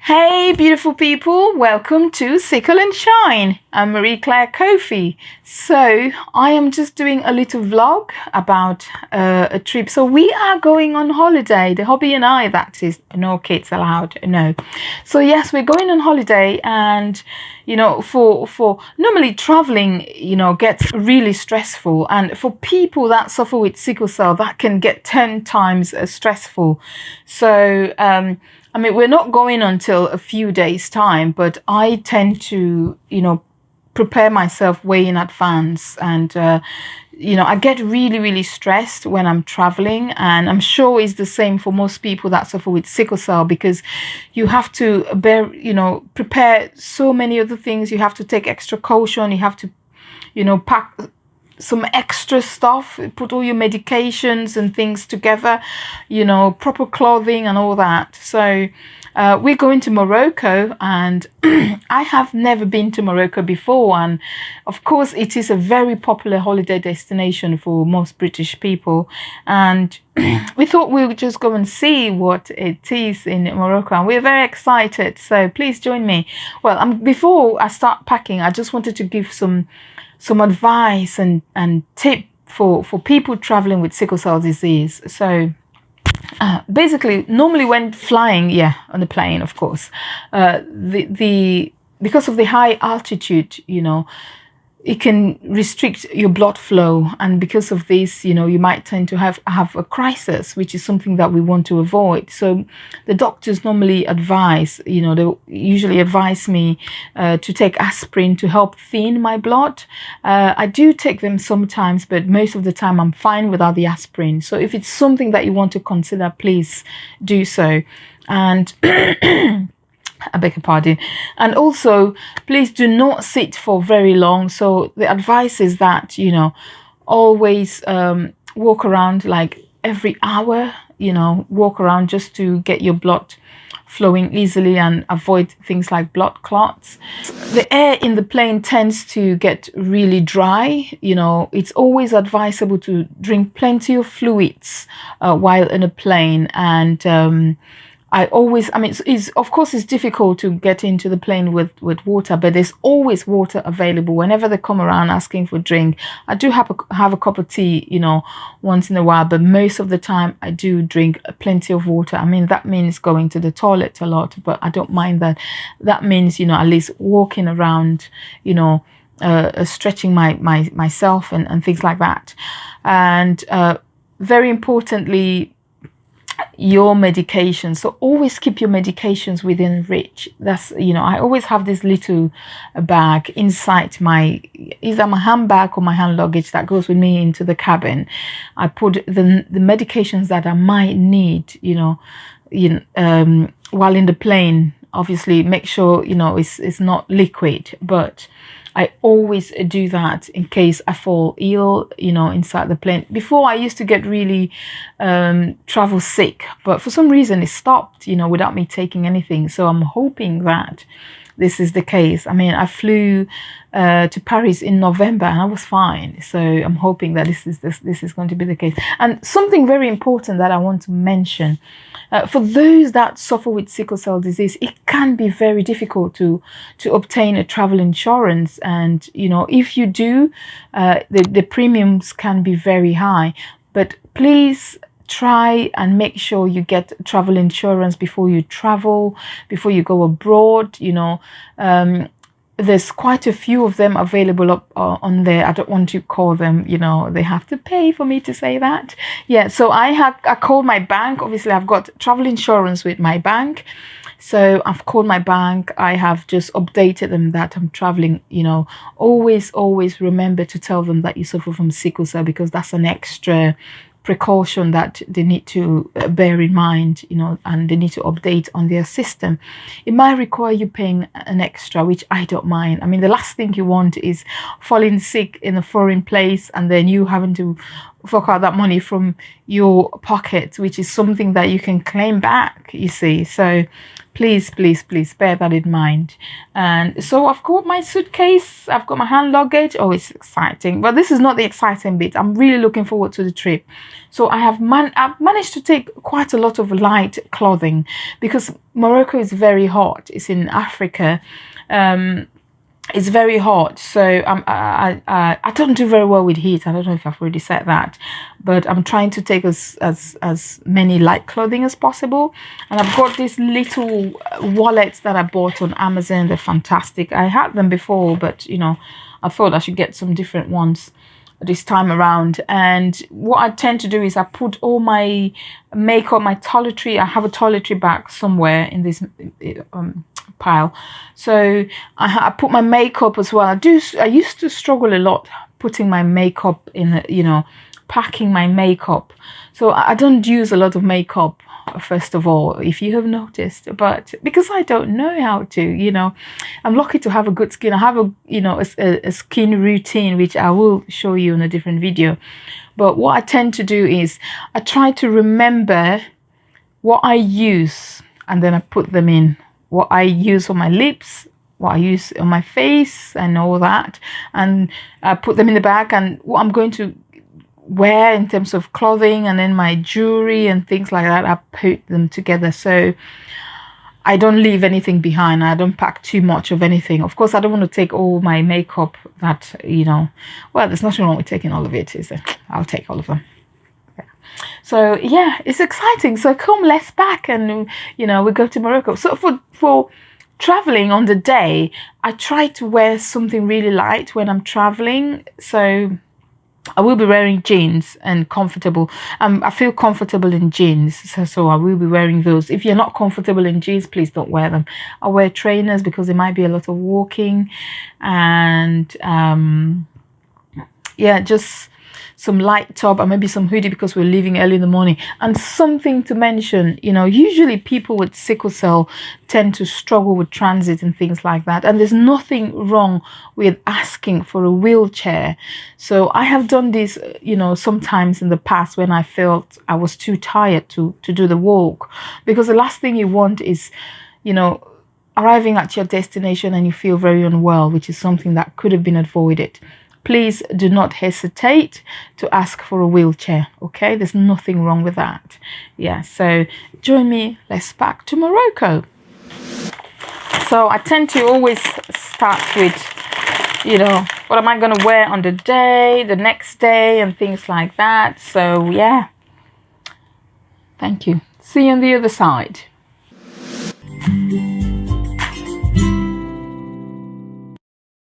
Hey beautiful people, welcome to Sickle and Shine. I'm marieckofi. So I am just doing a little vlog about a trip. So we are going on holiday, the hubby and I, that is. No kids allowed, no. So yes, we're going on holiday, and you know, for normally traveling, you know, gets really stressful, and for people that suffer with sickle cell, that can get 10 times stressful. So I mean, we're not going until a few days' time, but I tend to, you know, prepare myself way in advance. And, you know, I get really, really stressed when I'm traveling. And I'm sure it's the same for most people that suffer with sickle cell, because you have to prepare so many other things. You have to take extra caution. You have to, you know, pack some extra stuff, put all your medications and things together, you know, proper clothing and all that. So we're going to Morocco, and I have never been to Morocco before, and of course it is a very popular holiday destination for most British people, and we thought we would just go and see what it is in Morocco, and we're very excited. So please join me. Well, before I start packing, I just wanted to give some advice and tip for people traveling with sickle cell disease. So basically, normally when flying, on the plane, of course, because of the high altitude, you know, it can restrict your blood flow, and because of this, you know, you might tend to have a crisis, which is something that we want to avoid. So the doctors normally advise, you know, they usually advise me to take aspirin to help thin my blood. I do take them sometimes, but most of the time I'm fine without the aspirin. So if it's something that you want to consider, please do so. And I beg your pardon. And also, please do not sit for very long. So the advice is that, you know, always walk around like every hour, you know, walk around just to get your blood flowing easily and avoid things like blood clots. The air in the plane tends to get really dry. You know, it's always advisable to drink plenty of fluids while in a plane. And I mean, of course, it's difficult to get into the plane with water, but there's always water available whenever they come around asking for drink. I do have a cup of tea, you know, once in a while, but most of the time I do drink plenty of water. I mean, that means going to the toilet a lot, but I don't mind that. That means, you know, at least walking around, you know, stretching myself and things like that. And very importantly, your medication. So always keep your medications within reach. That's, you know, I always have this little bag inside either my handbag or my hand luggage that goes with me into the cabin. I put the medications that I might need, you know, while in the plane. Obviously make sure, you know, it's not liquid, but I always do that in case I fall ill, you know, inside the plane. Before, I used to get really travel sick, but for some reason it stopped, you know, without me taking anything. So I'm hoping that this is the case. I mean, I flew to Paris in November and I was fine. So I'm hoping that this is going to be the case. And something very important that I want to mention, for those that suffer with sickle cell disease, it can be very difficult to obtain a travel insurance. And, you know, if you do, the premiums can be very high. But please try and make sure you get travel insurance before you travel, before you go abroad. You know, there's quite a few of them available on there. I don't want to call them, you know, they have to pay for me to say that. Yeah, so I called my bank. Obviously, I've got travel insurance with my bank. So I've called my bank. I have just updated them that I'm traveling, you know. Always remember to tell them that you suffer from sickle cell, because that's an extra precaution that they need to bear in mind, you know, and they need to update on their system. It might require you paying an extra, which I don't mind. I mean, the last thing you want is falling sick in a foreign place and then you having to fork out that money from your pocket, which is something that you can claim back, you see. So please, please, please bear that in mind. And so I've got my suitcase, I've got my hand luggage. Oh, it's exciting, but this is not the exciting bit. I'm really looking forward to the trip. So I've managed to take quite a lot of light clothing, because Morocco is very hot. It's in Africa. It's very hot, so I don't do very well with heat. I don't know if I've already said that, but I'm trying to take as many light clothing as possible. And I've got these little wallets that I bought on Amazon. They're fantastic. I had them before, but you know, I thought I should get some different ones this time around. And what I tend to do is I put all my makeup, my toiletry. I have a toiletry bag somewhere in this pile, so I put my makeup as well. I used to struggle a lot putting my makeup in, you know, packing my makeup. So I don't use a lot of makeup, first of all, if you have noticed, but because I don't know how to, you know. I'm lucky to have a good skin. I have a, you know, a skin routine, which I will show you in a different video. But what I tend to do is I try to remember what I use, and then I put them in. What I use on my lips, what I use on my face, and all that, and I put them in the bag. And what I'm going to wear in terms of clothing, and then my jewelry and things like that, I put them together, so I don't leave anything behind. I don't pack too much of anything. Of course, I don't want to take all my makeup that, you know, well, there's nothing wrong with taking all of it, is there? I'll take all of them. So yeah, it's exciting. So come, let's pack, and you know, we go to Morocco. So for traveling on the day, I try to wear something really light when I'm traveling. So I will be wearing jeans and comfortable. I feel comfortable in jeans, so I will be wearing those. If you're not comfortable in jeans, please don't wear them. I wear trainers because there might be a lot of walking, and yeah, just some light top and maybe some hoodie because we're leaving early in the morning. And something to mention, you know, usually people with sickle cell tend to struggle with transit and things like that, and there's nothing wrong with asking for a wheelchair. So I have done this, you know, sometimes in the past when I felt I was too tired to do the walk, because the last thing you want is, you know, arriving at your destination and you feel very unwell, which is something that could have been avoided. Please do not hesitate to ask for a wheelchair, okay? There's nothing wrong with that. Yeah, so join me. Let's pack to Morocco. So I tend to always start with, you know, what am I going to wear on the day, the next day, and things like that. So yeah, thank you. See you on the other side.